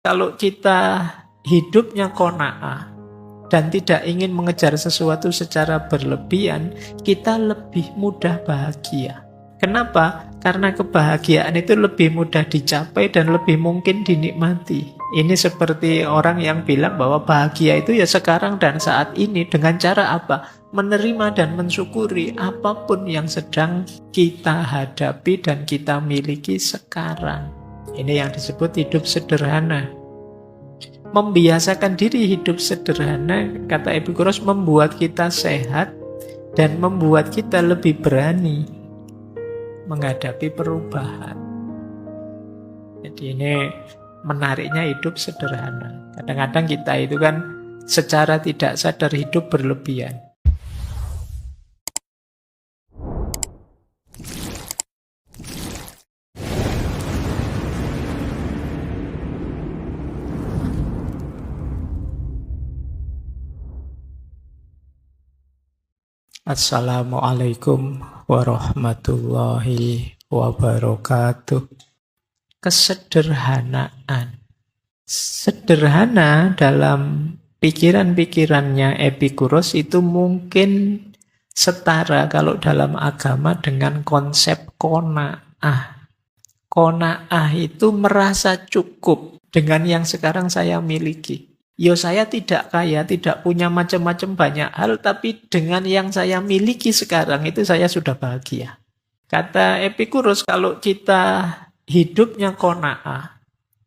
kalau kita hidupnya qanaah dan tidak ingin mengejar sesuatu secara berlebihan, kita lebih mudah bahagia. Kenapa? Karena kebahagiaan itu lebih mudah dicapai dan lebih mungkin dinikmati. Ini seperti orang yang bilang bahwa bahagia itu ya sekarang dan saat ini. Dengan cara apa? Menerima dan mensyukuri apapun yang sedang kita hadapi dan kita miliki sekarang. Ini yang disebut hidup sederhana. Membiasakan diri hidup sederhana, kata Epikuros, membuat kita sehat dan membuat kita lebih berani menghadapi perubahan. Jadi ini menariknya hidup sederhana. Kadang-kadang kita itu kan secara tidak sadar hidup berlebihan. Assalamualaikum warahmatullahi wabarakatuh. Kesederhanaan. Sederhana dalam pikiran-pikirannya Epikuros itu mungkin setara kalau dalam agama dengan konsep qanaah. Qanaah itu merasa cukup dengan yang sekarang saya miliki. Yo, saya tidak kaya, tidak punya macam-macam banyak hal, tapi dengan yang saya miliki sekarang itu saya sudah bahagia. Kata Epikuros, kalau kita hidupnya qanaah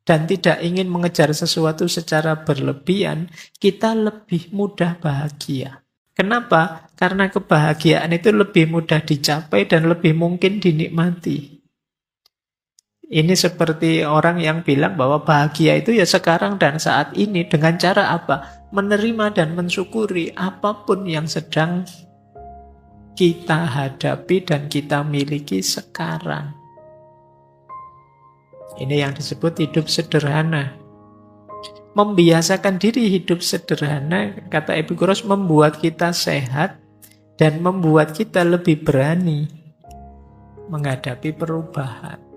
dan tidak ingin mengejar sesuatu secara berlebihan, kita lebih mudah bahagia. Kenapa? Karena kebahagiaan itu lebih mudah dicapai dan lebih mungkin dinikmati. Ini seperti orang yang bilang bahwa bahagia itu ya sekarang dan saat ini. Dengan cara apa? Menerima dan mensyukuri apapun yang sedang kita hadapi dan kita miliki sekarang. Ini yang disebut hidup sederhana. Membiasakan diri hidup sederhana, kata Epikuros, membuat kita sehat dan membuat kita lebih berani menghadapi perubahan.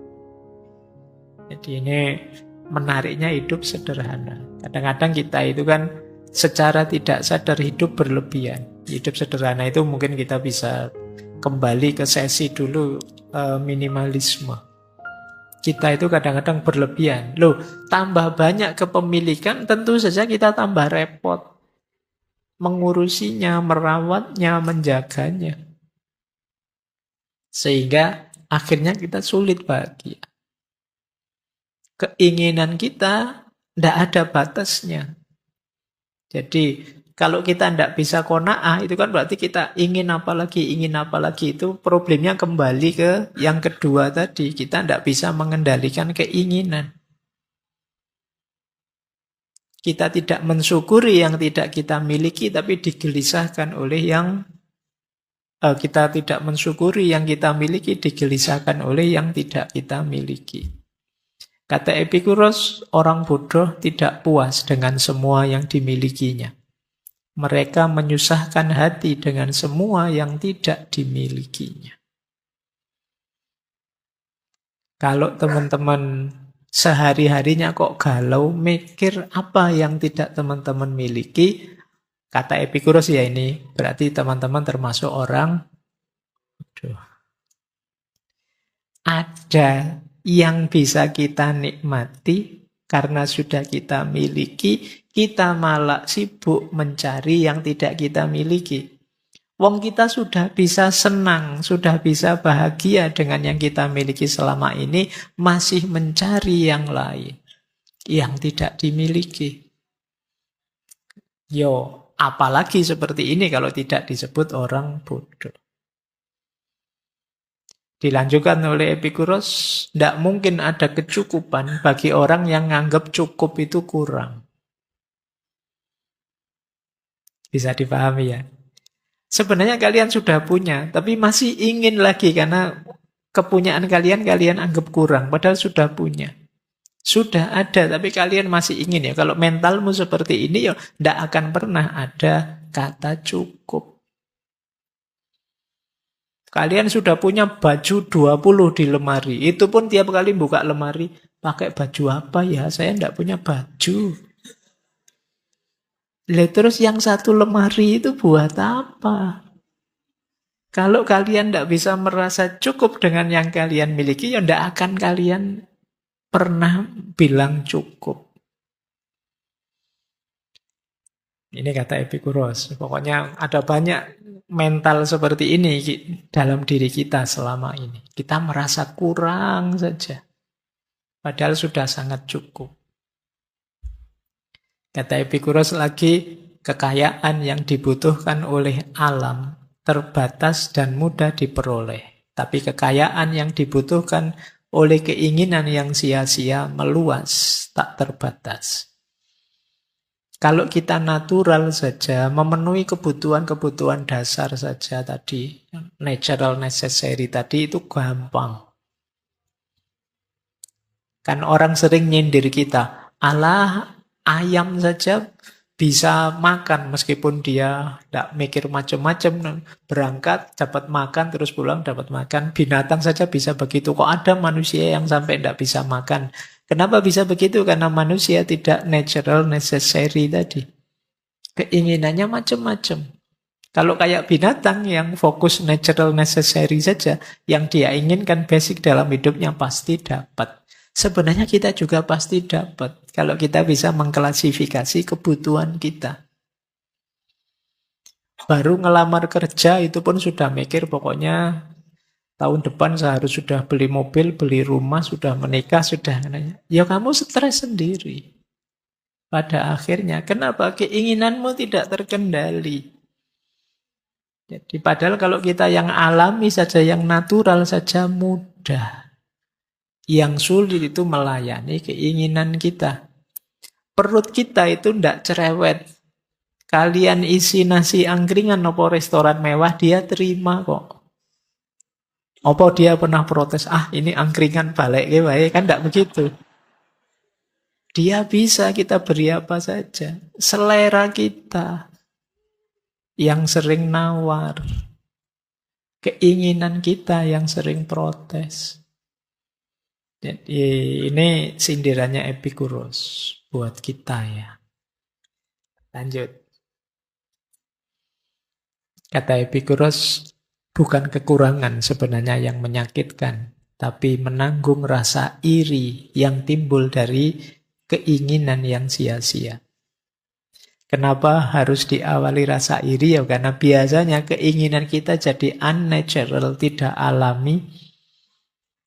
Jadi ini menariknya hidup sederhana. Kadang-kadang kita itu kan secara tidak sadar hidup berlebihan. Hidup sederhana itu mungkin kita bisa kembali ke sesi dulu minimalisme. Kita itu kadang-kadang berlebihan. Loh, tambah banyak kepemilikan tentu saja kita tambah repot. Mengurusinya, merawatnya, menjaganya. Sehingga akhirnya kita sulit bahagia. Keinginan kita tidak ada batasnya. Jadi kalau kita tidak bisa qanaah, itu kan berarti kita ingin apa lagi. Itu problemnya kembali ke yang kedua tadi. Kita tidak bisa mengendalikan keinginan. Kita tidak mensyukuri yang tidak kita miliki, tapi digelisahkan oleh yang kita tidak mensyukuri yang kita miliki, digelisahkan oleh yang tidak kita miliki. Kata Epikuros, orang bodoh tidak puas dengan semua yang dimilikinya. Mereka menyusahkan hati dengan semua yang tidak dimilikinya. Kalau teman-teman sehari-harinya kok galau, mikir apa yang tidak teman-teman miliki, kata Epikuros ya ini, berarti teman-teman termasuk orang bodoh. Ada yang bisa kita nikmati karena sudah kita miliki, kita malah sibuk mencari yang tidak kita miliki. Wong kita sudah bisa senang, sudah bisa bahagia dengan yang kita miliki selama ini, masih mencari yang lain, yang tidak dimiliki. Yo, apalagi seperti ini kalau tidak disebut orang bodoh. Dilanjutkan oleh Epikuros, tidak mungkin ada kecukupan bagi orang yang menganggap cukup itu kurang. Bisa dipahami ya? Sebenarnya kalian sudah punya, tapi masih ingin lagi karena kepunyaan kalian anggap kurang, padahal sudah punya. Sudah ada, tapi kalian masih ingin ya. Kalau mentalmu seperti ini, ya tidak akan pernah ada kata cukup. Kalian sudah punya baju 20 di lemari. Itu pun tiap kali buka lemari, Pakai baju apa ya? Saya tidak punya baju. Lah terus yang satu lemari itu buat apa? Kalau kalian tidak bisa merasa cukup dengan yang kalian miliki, ya tidak akan kalian pernah bilang cukup. Ini kata Epikuros. Pokoknya ada banyak mental seperti ini dalam diri kita selama ini. Kita merasa kurang saja. Padahal sudah sangat cukup. Kata Epikuros lagi, kekayaan yang dibutuhkan oleh alam terbatas dan mudah diperoleh. Tapi kekayaan yang dibutuhkan oleh keinginan yang sia-sia meluas, tak terbatas. Kalau kita natural saja, memenuhi kebutuhan-kebutuhan dasar saja tadi, natural necessary tadi itu gampang. Kan orang sering nyindir kita, alah ayam saja bisa makan meskipun dia tidak mikir macam-macam, berangkat dapat makan terus pulang dapat makan. Binatang saja bisa begitu. Kok ada manusia yang sampai tidak bisa makan? Kenapa bisa begitu? Karena manusia tidak natural necessary tadi. Keinginannya macam-macam. Kalau kayak binatang yang fokus natural necessary saja, yang dia inginkan basic dalam hidupnya pasti dapat. Sebenarnya kita juga pasti dapat kalau kita bisa mengklasifikasi kebutuhan kita. Baru ngelamar kerja itu pun sudah mikir pokoknya tahun depan saya harus sudah beli mobil, beli rumah, sudah menikah, sudah. Ya kamu stres sendiri. Pada akhirnya, kenapa? Keinginanmu tidak terkendali. Jadi padahal kalau kita yang alami saja, yang natural saja mudah. Yang sulit itu melayani keinginan kita. Perut kita itu tidak cerewet. Kalian isi nasi angkringan atau restoran mewah, dia terima kok. Apa dia pernah protes, ini angkringan balik kan tidak begitu. Dia bisa kita beri apa saja. Selera kita yang sering nawar. Keinginan kita yang sering protes. Jadi ini sindirannya Epikuros buat kita ya. Lanjut. Kata Epikuros, bukan kekurangan sebenarnya yang menyakitkan, tapi menanggung rasa iri yang timbul dari keinginan yang sia-sia. Kenapa harus diawali rasa iri? Ya karena biasanya keinginan kita jadi unnatural, tidak alami,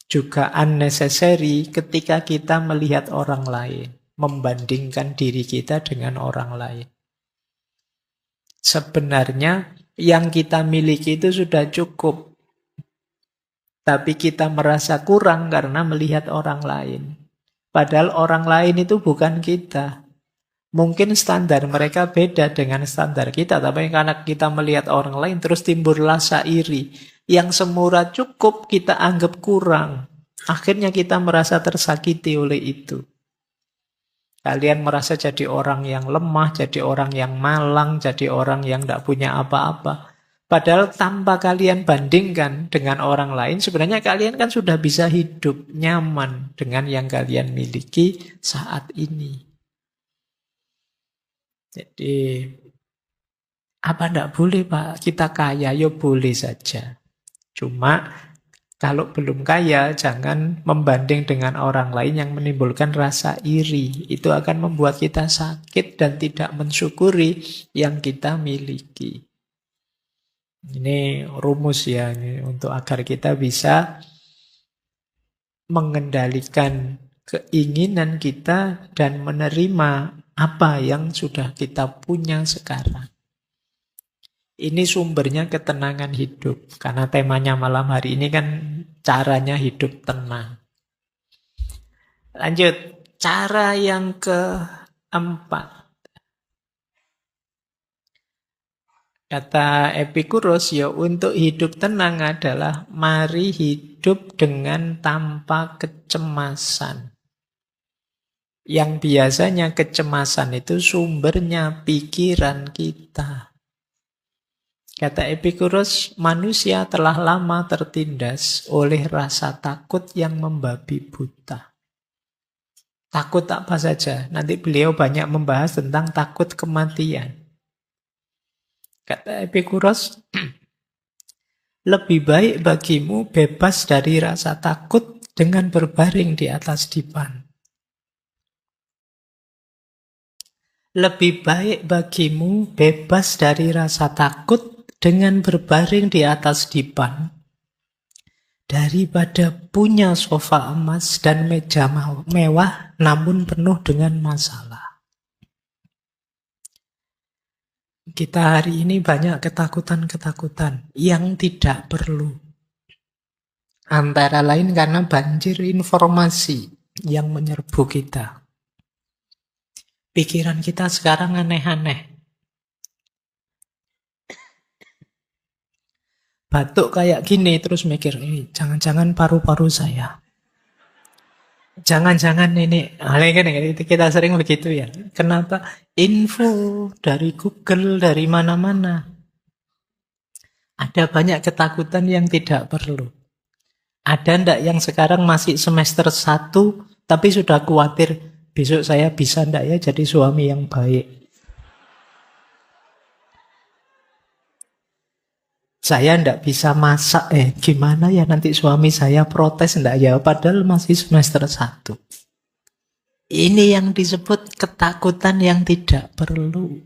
juga unnecessary ketika kita melihat orang lain, membandingkan diri kita dengan orang lain. Sebenarnya yang kita miliki itu sudah cukup. Tapi kita merasa kurang karena melihat orang lain. Padahal orang lain itu bukan kita. Mungkin standar mereka beda dengan standar kita. Tapi karena kita melihat orang lain terus timbul rasa iri. Yang semurah cukup kita anggap kurang. Akhirnya kita merasa tersakiti oleh itu. Kalian merasa jadi orang yang lemah, jadi orang yang malang, jadi orang yang tidak punya apa-apa. Padahal tanpa kalian bandingkan dengan orang lain, sebenarnya kalian kan sudah bisa hidup nyaman dengan yang kalian miliki saat ini. Jadi, apa tidak boleh Pak? Kita kaya, ya boleh saja. Cuma kalau belum kaya, jangan membanding dengan orang lain yang menimbulkan rasa iri. Itu akan membuat kita sakit dan tidak mensyukuri yang kita miliki. Ini rumus ya, ini untuk agar kita bisa mengendalikan keinginan kita dan menerima apa yang sudah kita punya sekarang. Ini sumbernya ketenangan hidup. Karena temanya malam hari ini kan caranya hidup tenang. Lanjut. Cara yang keempat. Kata Epikuros, ya untuk hidup tenang adalah mari hidup dengan tanpa kecemasan. Yang biasanya kecemasan itu sumbernya pikiran kita. Kata Epikuros, manusia telah lama tertindas oleh rasa takut yang membabi buta. Takut apa saja. Nanti beliau banyak membahas tentang takut kematian. Kata Epikuros, lebih baik bagimu bebas dari rasa takut dengan berbaring di atas dipan. Lebih baik bagimu bebas dari rasa takut dengan berbaring di atas dipan daripada punya sofa emas dan meja mewah namun penuh dengan masalah. Kita hari ini banyak ketakutan-ketakutan yang tidak perlu. Antara lain karena banjir informasi yang menyerbu kita. Pikiran kita sekarang aneh-aneh. Batuk kayak gini terus mikir, jangan-jangan paru-paru saya. Jangan-jangan ini, kita sering begitu ya. Kenapa? Info dari Google, dari mana-mana. Ada banyak ketakutan yang tidak perlu. Ada ndak yang sekarang masih semester 1, tapi sudah khawatir, besok saya bisa ndak ya jadi suami yang baik. Saya ndak bisa masak, gimana ya nanti suami saya protes ndak ya, padahal masih semester 1. Ini yang disebut ketakutan yang tidak perlu.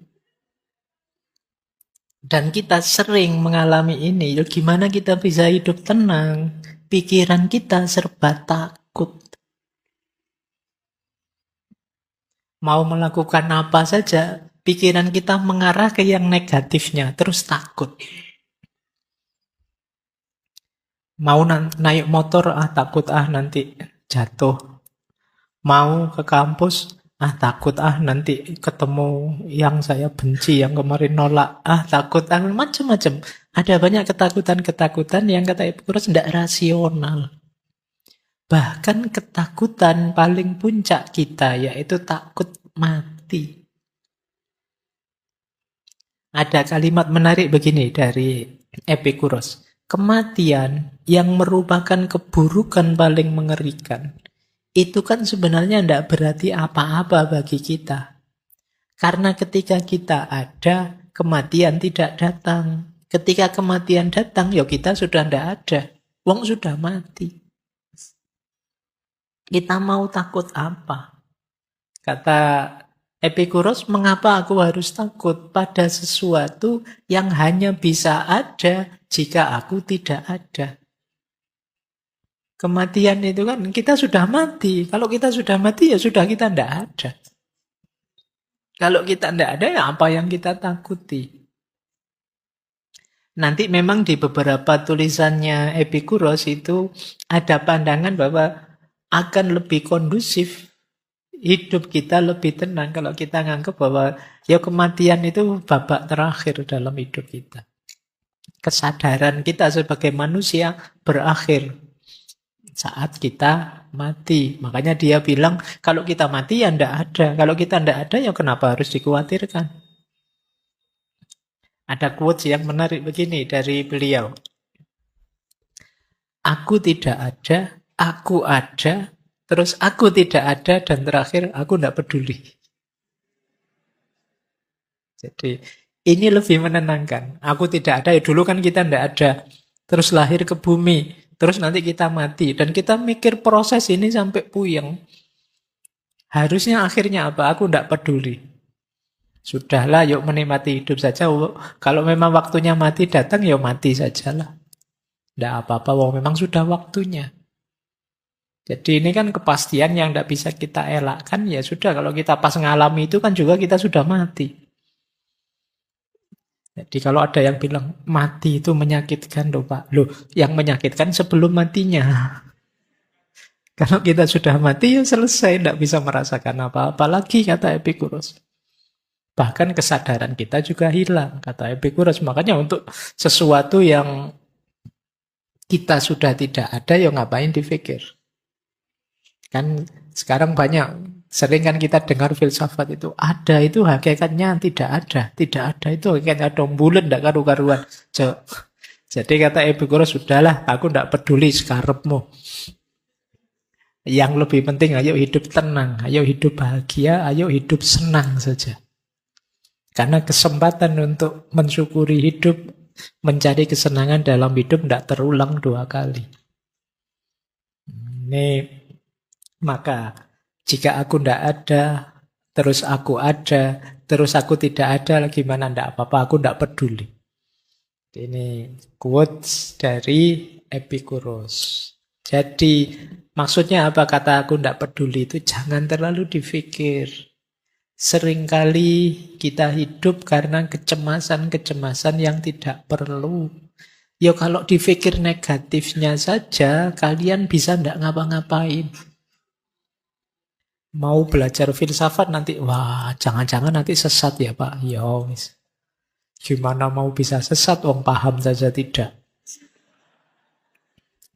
Dan kita sering mengalami ini, gimana kita bisa hidup tenang? Pikiran kita serba takut. Mau melakukan apa saja, pikiran kita mengarah ke yang negatifnya, terus takut. Mau naik motor, takut nanti jatuh. Mau ke kampus, takut nanti ketemu yang saya benci, yang kemarin nolak. Takut, macam-macam. Ada banyak ketakutan-ketakutan yang kata Epikuros tidak rasional. Bahkan ketakutan paling puncak kita yaitu takut mati. Ada kalimat menarik begini dari Epikuros. Kematian yang merupakan keburukan paling mengerikan, itu kan sebenarnya tidak berarti apa-apa bagi kita. Karena ketika kita ada, kematian tidak datang. Ketika kematian datang, ya kita sudah tidak ada. Wong sudah mati. Kita mau takut apa? Kata Epikuros, mengapa aku harus takut pada sesuatu yang hanya bisa ada jika aku tidak ada? Kematian itu kan kita sudah mati. Kalau kita sudah mati ya sudah kita tidak ada. Kalau kita tidak ada ya apa yang kita takuti? Nanti memang di beberapa tulisannya Epikuros itu ada pandangan bahwa akan lebih kondusif, hidup kita lebih tenang kalau kita nganggap bahwa ya kematian itu babak terakhir dalam hidup kita. Kesadaran kita sebagai manusia berakhir saat kita mati. Makanya dia bilang, kalau kita mati ya ndak ada. Kalau kita ndak ada ya kenapa harus dikhawatirkan? Ada quotes yang menarik begini dari beliau. Aku tidak ada, aku ada, terus aku tidak ada, dan terakhir aku ndak peduli. Jadi ini lebih menenangkan. Aku tidak ada, ya dulu kan kita ndak ada. Terus lahir ke bumi, terus nanti kita mati. Dan kita mikir proses ini sampai puyeng. Harusnya akhirnya apa? Aku ndak peduli. Sudahlah, yuk menikmati hidup saja. Kalau memang waktunya mati datang, ya mati sajalah. Ndak apa-apa, memang sudah waktunya. Jadi ini kan kepastian yang ndak bisa kita elakkan. Ya sudah, kalau kita pas ngalami itu kan juga kita sudah mati. Jadi kalau ada yang bilang mati itu menyakitkan loh Pak. Loh, yang menyakitkan sebelum matinya. Kalau kita sudah mati ya selesai, tidak bisa merasakan apa-apa lagi, kata Epikuros. Bahkan kesadaran kita juga hilang, kata Epikuros. Makanya untuk sesuatu yang kita sudah tidak ada, ya ngapain dipikir. Kan sekarang banyak, sering kan kita dengar filsafat itu, ada itu hakikatnya tidak ada. Tidak ada itu hakikatnya dong bulan, tidak karu-karuan. Jadi kata Epikuros, sudahlah, aku tidak peduli sekarepmu. Yang lebih penting, ayo hidup tenang, ayo hidup bahagia, ayo hidup senang saja. Karena kesempatan untuk mensyukuri hidup, mencari kesenangan dalam hidup tidak terulang 2 kali. Ini maka jika aku tidak ada, terus aku ada, terus aku tidak ada, gimana tidak apa-apa, aku tidak peduli. Ini quotes dari Epicurus. Jadi maksudnya apa kata aku tidak peduli itu? Jangan terlalu dipikir. Seringkali kita hidup karena kecemasan-kecemasan yang tidak perlu. Ya kalau dipikir negatifnya saja, kalian bisa tidak ngapa-ngapain. Mau belajar filsafat nanti, wah jangan-jangan nanti sesat ya Pak. Ya wis. Gimana mau bisa sesat, wong paham saja tidak.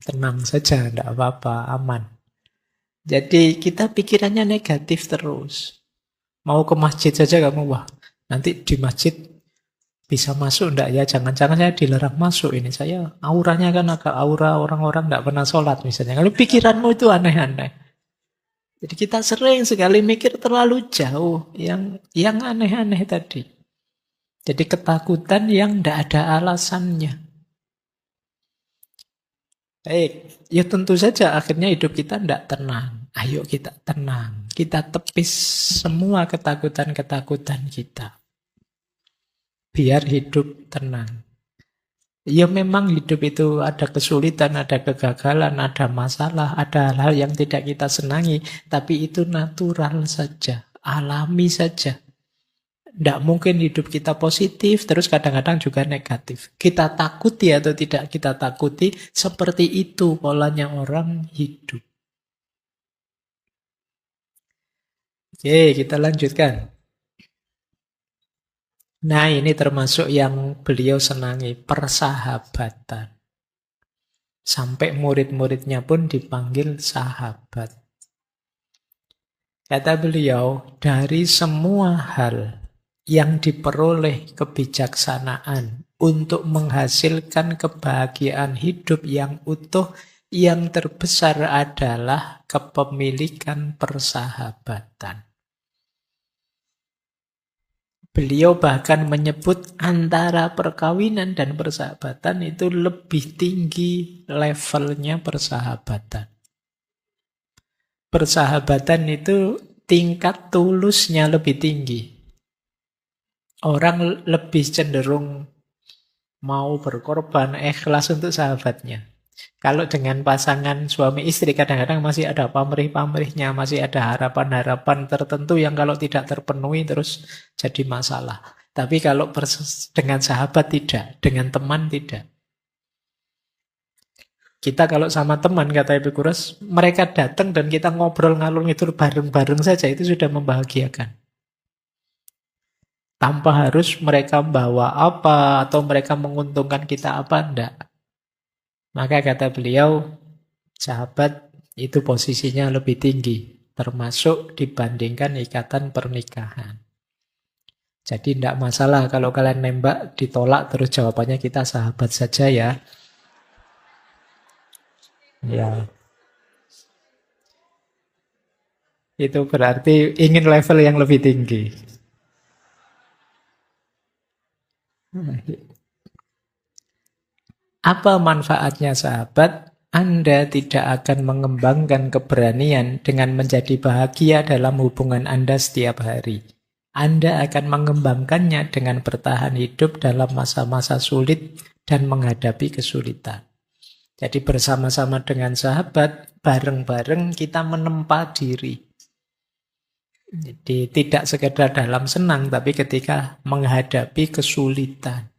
Tenang saja, tidak apa-apa, aman. Jadi kita pikirannya negatif terus. Mau ke masjid saja kamu, wah nanti di masjid bisa masuk enggak ya? Jangan-jangan saya dilarang masuk ini. Saya auranya kan agak aura orang-orang enggak pernah sholat misalnya. Kalau pikiranmu itu aneh-aneh. Jadi kita sering sekali mikir terlalu jauh yang aneh-aneh tadi. Jadi ketakutan yang enggak ada alasannya. Baik, ya tentu saja akhirnya hidup kita tidak tenang. Ayo kita tenang. Kita tepis semua ketakutan-ketakutan kita. Biar hidup tenang. Ya memang hidup itu ada kesulitan, ada kegagalan, ada masalah, ada hal-hal yang tidak kita senangi. Tapi itu natural saja, alami saja. Tidak mungkin hidup kita positif, terus kadang-kadang juga negatif. Kita takuti atau tidak kita takuti, seperti itu polanya orang hidup. Oke, kita lanjutkan. Nah, ini termasuk yang beliau senangi, persahabatan. Sampai murid-muridnya pun dipanggil sahabat. Kata beliau, dari semua hal yang diperoleh kebijaksanaan untuk menghasilkan kebahagiaan hidup yang utuh, yang terbesar adalah kepemilikan persahabatan. Beliau bahkan menyebut antara perkawinan dan persahabatan itu lebih tinggi levelnya persahabatan. Persahabatan itu tingkat tulusnya lebih tinggi. Orang lebih cenderung mau berkorban, ikhlas untuk sahabatnya. Kalau dengan pasangan suami istri kadang-kadang masih ada pamrih-pamrihnya, masih ada harapan-harapan tertentu yang kalau tidak terpenuhi terus jadi masalah. Tapi kalau dengan sahabat tidak, dengan teman tidak. Kita kalau sama teman, kata Epicurus, mereka datang dan kita ngobrol ngalur ngidul bareng-bareng saja, itu sudah membahagiakan. Tanpa harus mereka bawa apa atau mereka menguntungkan kita apa, enggak. Maka kata beliau, sahabat itu posisinya lebih tinggi, termasuk dibandingkan ikatan pernikahan. Jadi tidak masalah kalau kalian nembak ditolak terus jawabannya kita sahabat saja ya. Ya. Itu berarti ingin level yang lebih tinggi. Apa manfaatnya sahabat? Anda tidak akan mengembangkan keberanian dengan menjadi bahagia dalam hubungan Anda setiap hari. Anda akan mengembangkannya dengan bertahan hidup dalam masa-masa sulit dan menghadapi kesulitan. Jadi bersama-sama dengan sahabat, bareng-bareng kita menempa diri. Jadi tidak sekedar dalam senang, tapi ketika menghadapi kesulitan.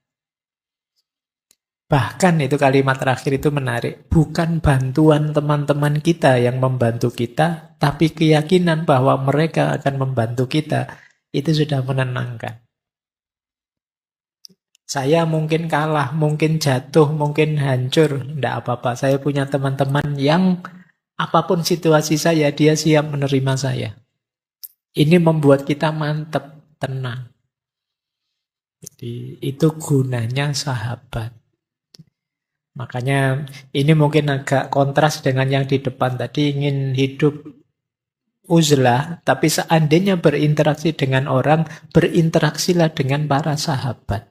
Bahkan itu kalimat terakhir itu menarik. Bukan bantuan teman-teman kita yang membantu kita, tapi keyakinan bahwa mereka akan membantu kita, itu sudah menenangkan. Saya mungkin kalah, mungkin jatuh, mungkin hancur. Tidak apa-apa, saya punya teman-teman yang apapun situasi saya, dia siap menerima saya. Ini membuat kita mantap, tenang. Jadi itu gunanya sahabat. Makanya ini mungkin agak kontras dengan yang di depan tadi, ingin hidup uzlah, tapi seandainya berinteraksi dengan orang, berinteraksilah dengan para sahabat.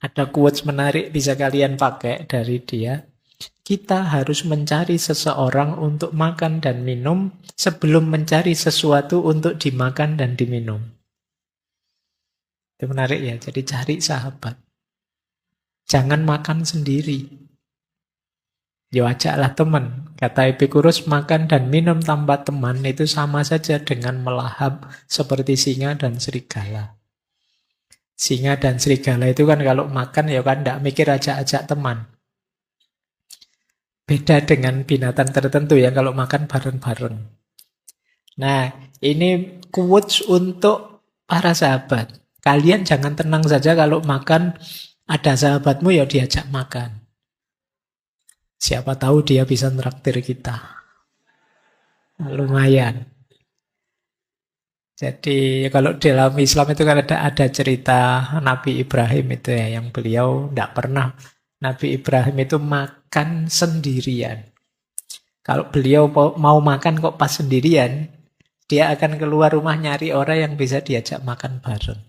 Ada quotes menarik bisa kalian pakai dari dia. Kita harus mencari seseorang untuk makan dan minum sebelum mencari sesuatu untuk dimakan dan diminum. Itu menarik ya, jadi cari sahabat. Jangan makan sendiri. Ya ajaklah teman. Kata Epicurus, makan dan minum tanpa teman itu sama saja dengan melahap seperti singa dan serigala. Singa dan serigala itu kan kalau makan ya kan tidak mikir ajak-ajak teman. Beda dengan binatang tertentu ya kalau makan bareng-bareng. Nah, ini quotes untuk para sahabat. Kalian jangan tenang saja kalau makan ada sahabatmu ya diajak makan. Siapa tahu dia bisa nraktir kita. Lumayan. Jadi kalau dalam Islam itu kan ada cerita Nabi Ibrahim itu ya, yang beliau tidak pernah. Nabi Ibrahim itu makan sendirian. Kalau beliau mau makan kok pas sendirian, dia akan keluar rumah nyari orang yang bisa diajak makan bareng.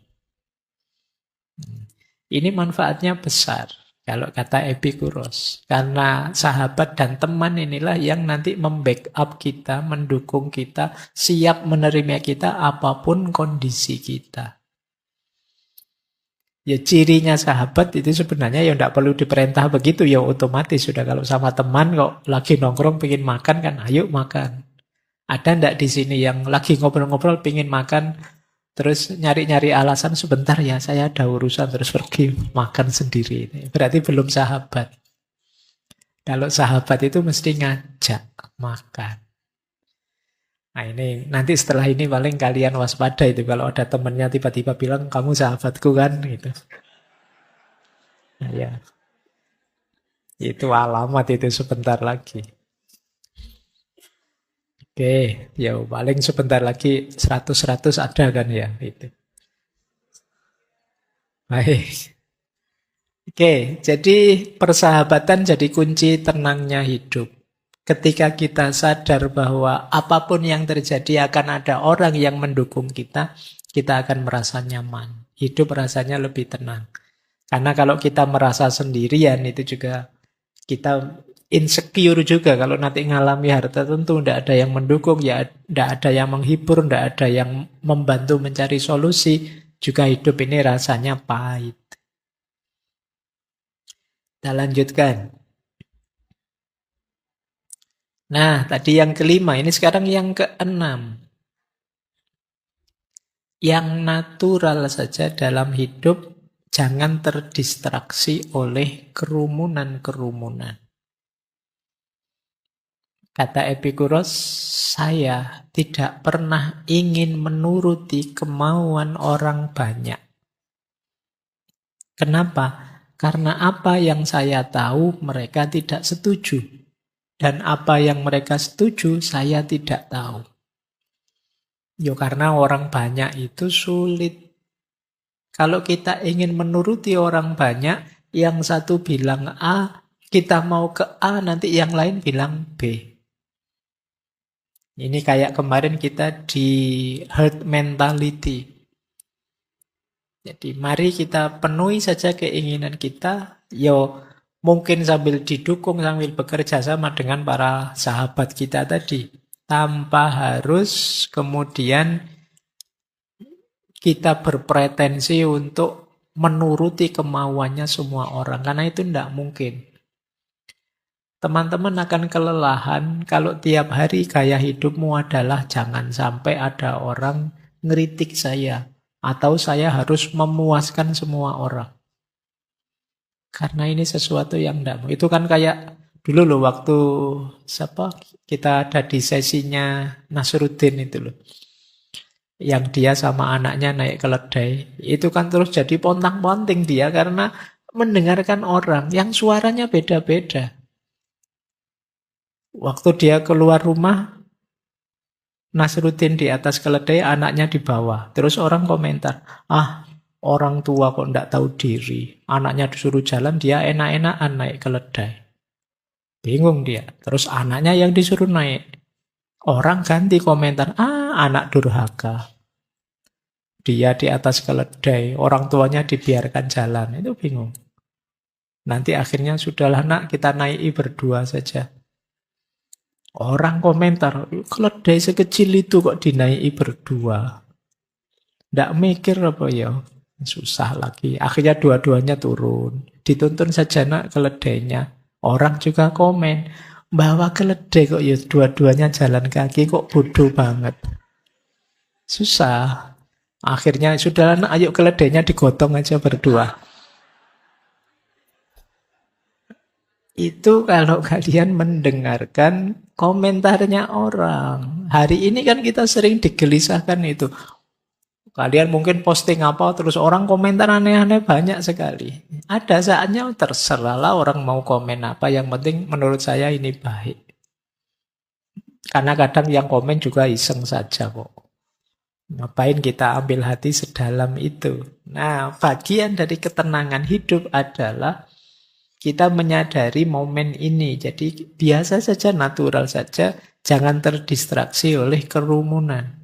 Ini manfaatnya besar. Kalau kata Epicurus, karena sahabat dan teman inilah yang nanti membackup kita, mendukung kita, siap menerima kita apapun kondisi kita. Ya cirinya sahabat itu sebenarnya ya tidak perlu diperintah begitu, ya otomatis sudah. Kalau sama teman kok lagi nongkrong pengen makan kan, ayo makan. Ada ndak di sini yang lagi ngobrol-ngobrol pengen makan, terus nyari-nyari alasan sebentar ya saya ada urusan terus pergi makan sendiri. Berarti belum sahabat. Kalau sahabat itu mesti ngajak makan. Nah ini nanti setelah ini paling kalian waspada itu kalau ada temennya tiba-tiba bilang kamu sahabatku kan gitu. Nah, ya. Itu alamat itu sebentar lagi. Oke, ya paling sebentar lagi 100-100 ada kan ya itu. Baik. Oke, jadi persahabatan jadi kunci tenangnya hidup. Ketika kita sadar bahwa apapun yang terjadi akan ada orang yang mendukung kita akan merasa nyaman. Hidup rasanya lebih tenang. Karena kalau kita merasa sendirian itu juga kita insecure juga. Kalau nanti ngalami hal tertentu tidak ada yang mendukung, ya tidak ada yang menghibur, tidak ada yang membantu mencari solusi, juga hidup ini rasanya pahit. Kita lanjutkan. Nah, tadi yang kelima, ini sekarang yang keenam. Yang natural saja dalam hidup, jangan terdistraksi oleh kerumunan-kerumunan. Kata Epicurus, saya tidak pernah ingin menuruti kemauan orang banyak. Kenapa? Karena apa yang saya tahu mereka tidak setuju. Dan apa yang mereka setuju, saya tidak tahu. Ya karena orang banyak itu sulit. Kalau kita ingin menuruti orang banyak, yang satu bilang A, kita mau ke A, nanti yang lain bilang B. Ini kayak kemarin kita di herd mentality. Jadi mari kita penuhi saja keinginan kita, yo mungkin sambil didukung, sambil bekerja sama dengan para sahabat kita tadi. Tanpa harus kemudian kita berpretensi untuk menuruti kemauannya semua orang. Karena itu tidak mungkin. Teman-teman akan kelelahan kalau tiap hari gaya hidupmu adalah jangan sampai ada orang ngeritik saya. Atau saya harus memuaskan semua orang. Karena ini sesuatu yang tidak mungkin. Itu kan kayak dulu loh waktu kita ada di sesinya Nasruddin itu loh. Yang dia sama anaknya naik keledai. Itu kan terus jadi pontang-ponting dia karena mendengarkan orang yang suaranya beda-beda. Waktu dia keluar rumah, Nasruddin di atas keledai, anaknya di bawah. Terus orang komentar, Orang tua kok tidak tahu diri. Anaknya disuruh jalan, dia enak-enakan naik keledai. Bingung dia. Terus anaknya yang disuruh naik. Orang ganti komentar, anak durhaka. Dia di atas keledai, orang tuanya dibiarkan jalan. Itu bingung. Nanti akhirnya sudahlah nak, kita naiki berdua saja. Orang komentar, keledai sekecil itu kok dinaiki berdua. Nggak mikir apa ya? Susah lagi. Akhirnya dua-duanya turun. Dituntun saja nak keledainya. Orang juga komen, bawa keledai kok ya dua-duanya jalan kaki, kok bodoh banget. Susah. Akhirnya sudahlah nak, ayo keledainya digotong aja berdua. Itu kalau kalian mendengarkan komentarnya orang. Hari ini kan kita sering digelisahkan itu. Kalian mungkin posting apa, terus orang komentar aneh-aneh banyak sekali. Ada saatnya terserahlah orang mau komen apa, yang penting menurut saya ini baik. Karena kadang yang komen juga iseng saja kok. Ngapain kita ambil hati sedalam itu? Nah, bagian dari ketenangan hidup adalah kita menyadari momen ini. Jadi biasa saja, natural saja. Jangan terdistraksi oleh kerumunan.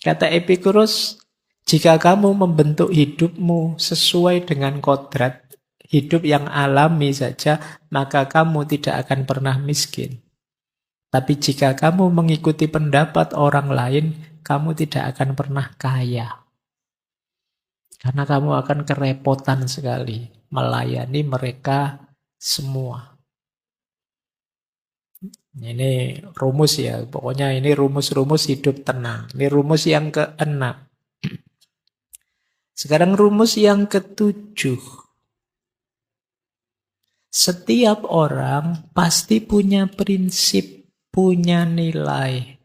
Kata Epicurus, jika kamu membentuk hidupmu sesuai dengan kodrat hidup yang alami saja, maka kamu tidak akan pernah miskin. Tapi jika kamu mengikuti pendapat orang lain, kamu tidak akan pernah kaya. Karena kamu akan kerepotan sekali melayani mereka semua. Ini rumus ya, pokoknya ini rumus-rumus hidup tenang. Ini rumus yang ke-6. Sekarang rumus yang ke-7. Setiap orang pasti punya prinsip, punya nilai.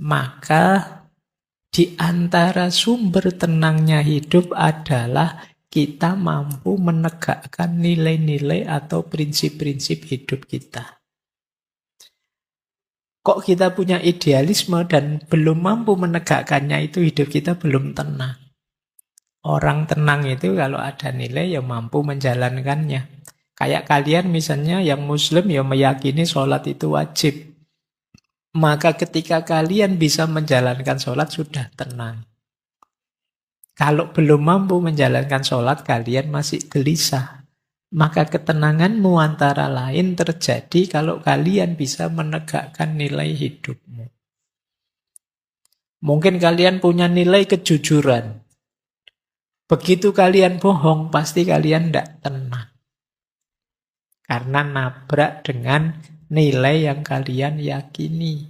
Maka di antara sumber tenangnya hidup adalah kita mampu menegakkan nilai-nilai atau prinsip-prinsip hidup kita. Kok kita punya idealisme dan belum mampu menegakkannya, itu hidup kita belum tenang. Orang tenang itu kalau ada nilai ya mampu menjalankannya. Kayak kalian misalnya yang muslim ya meyakini sholat itu wajib. Maka ketika kalian bisa menjalankan sholat sudah tenang. Kalau belum mampu menjalankan sholat, kalian masih gelisah. Maka ketenanganmu antara lain terjadi kalau kalian bisa menegakkan nilai hidupmu. Mungkin kalian punya nilai kejujuran. Begitu kalian bohong, pasti kalian tidak tenang. Karena nabrak dengan nilai yang kalian yakini.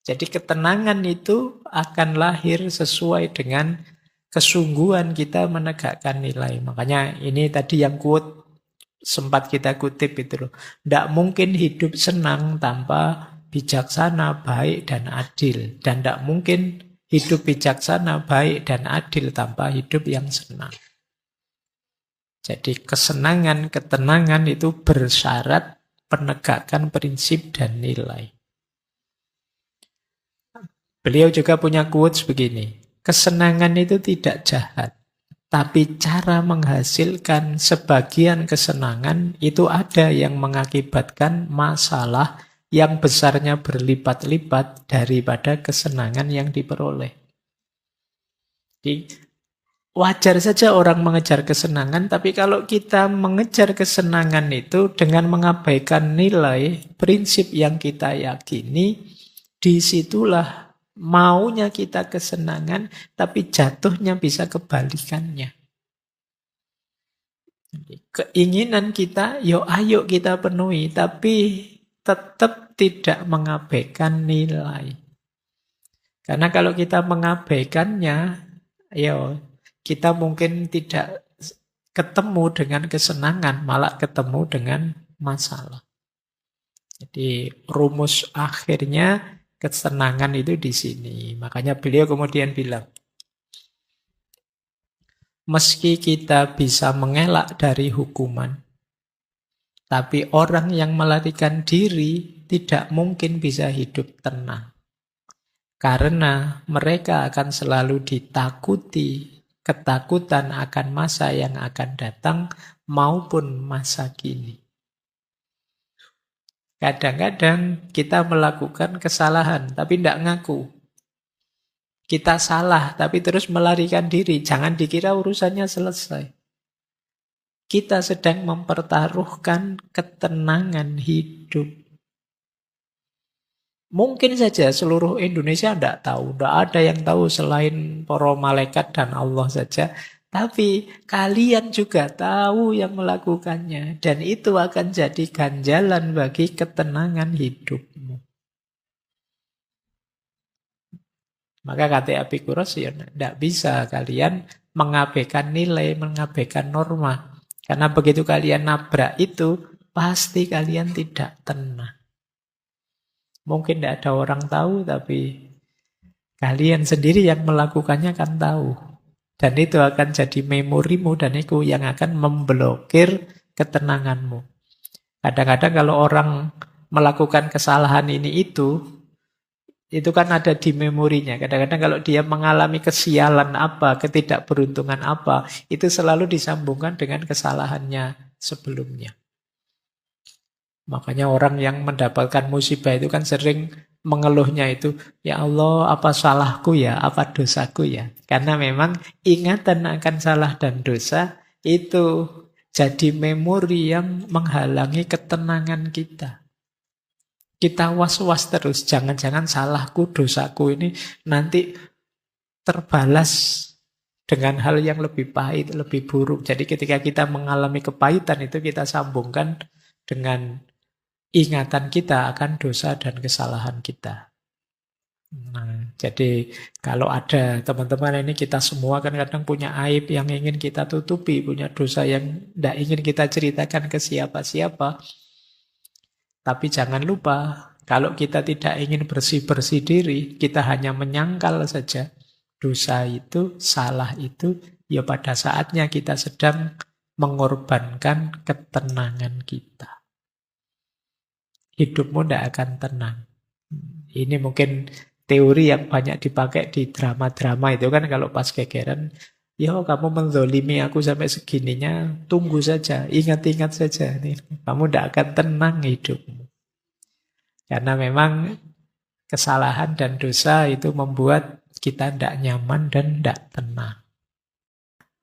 Jadi ketenangan itu akan lahir sesuai dengan kesungguhan kita menegakkan nilai. Makanya ini tadi yang quote sempat kita kutip itu loh. Tidak mungkin hidup senang tanpa bijaksana, baik, dan adil. Dan tidak mungkin hidup bijaksana, baik, dan adil tanpa hidup yang senang. Jadi kesenangan, ketenangan itu bersyarat penegakan prinsip dan nilai. Beliau juga punya quotes begini. Kesenangan itu tidak jahat. Tapi cara menghasilkan sebagian kesenangan itu ada yang mengakibatkan masalah yang besarnya berlipat-lipat daripada kesenangan yang diperoleh. Jadi wajar saja orang mengejar kesenangan, tapi kalau kita mengejar kesenangan itu dengan mengabaikan nilai, prinsip yang kita yakini, disitulah maunya kita kesenangan, tapi jatuhnya bisa kebalikannya. Keinginan kita, ayo kita penuhi, tapi tetap tidak mengabaikan nilai. Karena kalau kita mengabaikannya, kita mungkin tidak ketemu dengan kesenangan, malah ketemu dengan masalah. Jadi rumus akhirnya kesenangan itu di sini. Makanya beliau kemudian bilang, meski kita bisa mengelak dari hukuman, tapi orang yang melarikan diri tidak mungkin bisa hidup tenang. Karena mereka akan selalu ditakuti, ketakutan akan masa yang akan datang maupun masa kini. Kadang-kadang kita melakukan kesalahan, tapi tidak ngaku. Kita salah, tapi terus melarikan diri. Jangan dikira urusannya selesai. Kita sedang mempertaruhkan ketenangan hidup. Mungkin saja seluruh Indonesia tidak tahu. Tidak ada yang tahu selain para malaikat dan Allah saja. Tapi kalian juga tahu yang melakukannya. Dan itu akan jadi ganjalan bagi ketenangan hidupmu. Maka kata Epikuros, ya tidak bisa kalian mengabaikan nilai, mengabaikan norma. Karena begitu kalian nabrak itu, pasti kalian tidak tenang. Mungkin tidak ada orang tahu, tapi kalian sendiri yang melakukannya kan tahu. Dan itu akan jadi memorimu, dan itu yang akan memblokir ketenanganmu. Kadang-kadang kalau orang melakukan kesalahan ini itu kan ada di memorinya. Kadang-kadang kalau dia mengalami kesialan apa, ketidakberuntungan apa, itu selalu disambungkan dengan kesalahannya sebelumnya. Makanya orang yang mendapatkan musibah itu kan sering mengeluhnya itu, ya Allah, apa salahku ya, apa dosaku ya. Karena memang ingatan akan salah dan dosa itu jadi memori yang menghalangi ketenangan kita. Kita was-was terus, jangan-jangan salahku, dosaku ini nanti terbalas dengan hal yang lebih pahit, lebih buruk. Jadi ketika kita mengalami kepahitan itu kita sambungkan dengan ingatan kita akan dosa dan kesalahan kita. Nah, jadi kalau ada teman-teman ini, kita semua kan kadang punya aib yang ingin kita tutupi, punya dosa yang tidak ingin kita ceritakan ke siapa-siapa. Tapi jangan lupa, kalau kita tidak ingin bersih-bersih diri, kita hanya menyangkal saja. Dosa itu, salah itu, ya pada saatnya kita sedang mengorbankan ketenangan kita. Hidupmu tidak akan tenang. Ini mungkin teori yang banyak dipakai di drama-drama itu kan, kalau pas gegeran, ya kamu menzolimi aku sampai segininya, tunggu saja, ingat-ingat saja. Nih, kamu tidak akan tenang hidupmu. Karena memang kesalahan dan dosa itu membuat kita tidak nyaman dan tidak tenang.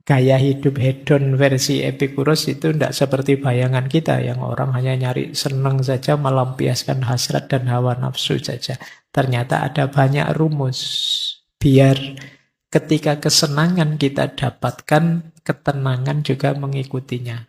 Gaya hidup hedon versi Epikuros itu tidak seperti bayangan kita yang orang hanya nyari senang saja, melampiaskan hasrat dan hawa nafsu saja. Ternyata ada banyak rumus biar ketika kesenangan kita dapatkan, ketenangan juga mengikutinya.